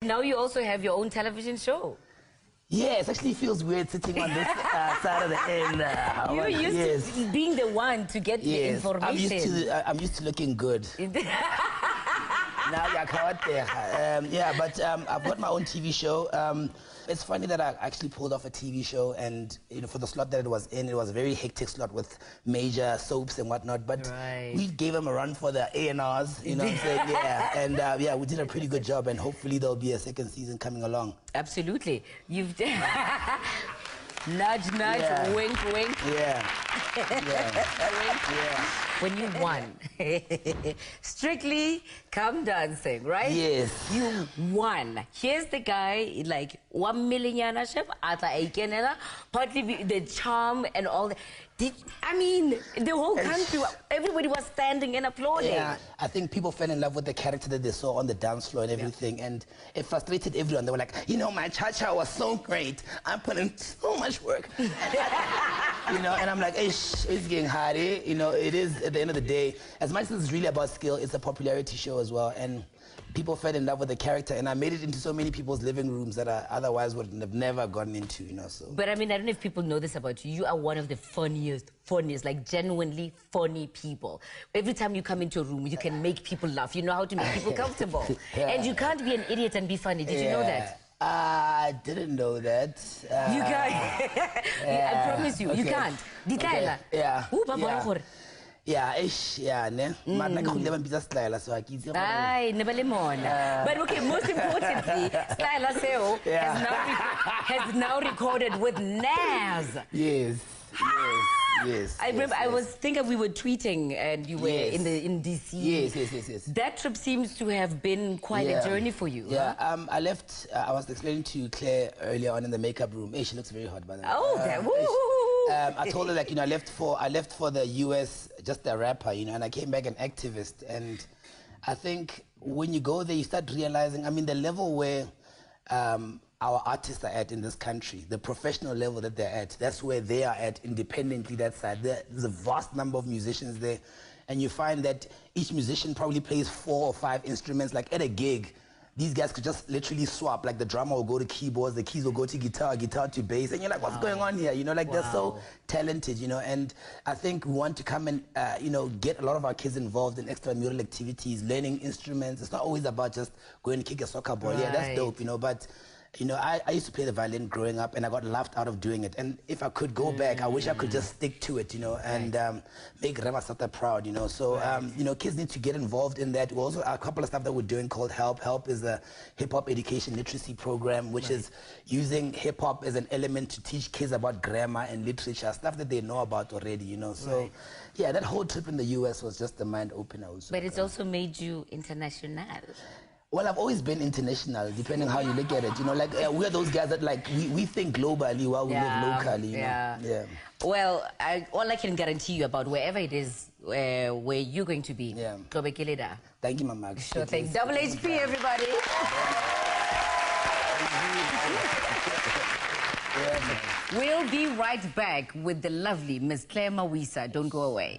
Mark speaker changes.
Speaker 1: Now you also have your own television show.
Speaker 2: Yeah, it actually feels weird sitting on this side of the end.
Speaker 1: You're used to being the one to get the information.
Speaker 2: I'm used to looking good. Now you're caught there. Yeah, but I've got my own TV show. It's funny that I actually pulled off a TV show, and for the slot that it was in, it was a very hectic slot with major soaps and whatnot. But we gave them a run for the A&Rs, you know what I'm saying? Yeah, and yeah, we did a pretty good job, and hopefully there'll be a second season coming along.
Speaker 1: Absolutely, you've nudge, nudge, wink, wink.
Speaker 2: Yeah.
Speaker 1: When you won Strictly Come Dancing, right?
Speaker 2: Yes.
Speaker 1: You won. Here's the guy, like 1 million partly the charm and all that. I mean, the whole country, everybody was standing and applauding.
Speaker 2: Yeah, I think people fell in love with the character that they saw on the dance floor and everything, and it frustrated everyone. They were like, my cha-cha was so great. I'm putting so much work. And I'm like, it's getting hard, eh? It is, at the end of the day, as much as it's really about skill, it's a popularity show as well, and people fell in love with the character, and I made it into so many people's living rooms that I otherwise would have never gotten into, so.
Speaker 1: But I mean, I don't know if people know this about you. You are one of the funniest, like genuinely funny people. Every time you come into a room, you can make people laugh. You know how to make people comfortable. And you can't be an idiot and be funny. Did you know that?
Speaker 2: I didn't know that.
Speaker 1: You can't. I promise you, you can't.
Speaker 2: Okay. Yeah.
Speaker 1: But okay, most importantly, Styla Seo has now recorded with Naz.
Speaker 2: Yes.
Speaker 1: I remember I was thinking we were tweeting and you were in DC.
Speaker 2: Yes.
Speaker 1: That trip seems to have been quite a journey for you.
Speaker 2: Yeah, I left, I was explaining to Claire earlier on in the makeup room. Hey, she looks very hot, by the way. I told her, like, I left for the US, just a rapper, and I came back an activist. And I think when you go there, you start realizing, I mean, the level where our artists are at in this country, the professional level that they're at, that's where they are at independently, that side. There's a vast number of musicians there, and you find that each musician probably plays 4 or 5 instruments. Like at a gig, these guys could just literally swap. Like the drummer will go to keyboards, the keys will go to guitar, guitar to bass, and you're like, what's going on here? They're so talented, and I think we want to come and, get a lot of our kids involved in extramural activities, learning instruments. It's not always about just going to kick a soccer ball. Yeah, that's dope, but I used to play the violin growing up, and I got laughed out of doing it. And if I could go back, I wish I could just stick to it, and make Ramasata proud, So, kids need to get involved in that. We also a couple of stuff that we're doing called HELP. HELP is a hip-hop education literacy program, which is using hip-hop as an element to teach kids about grammar and literature, stuff that they know about already, So, yeah, that whole trip in the US was just a mind-opener also.
Speaker 1: But it's also made you international.
Speaker 2: Well, I've always been international, depending on how you look at it. We're those guys that, we think globally while we live locally, Yeah.
Speaker 1: Well, all I can guarantee you about wherever it is where you're going to be.
Speaker 2: Thank you, Mama.
Speaker 1: Sure, thanks. Double HP, everybody. We'll be right back with the lovely Miss Claire Mawisa. Don't go away.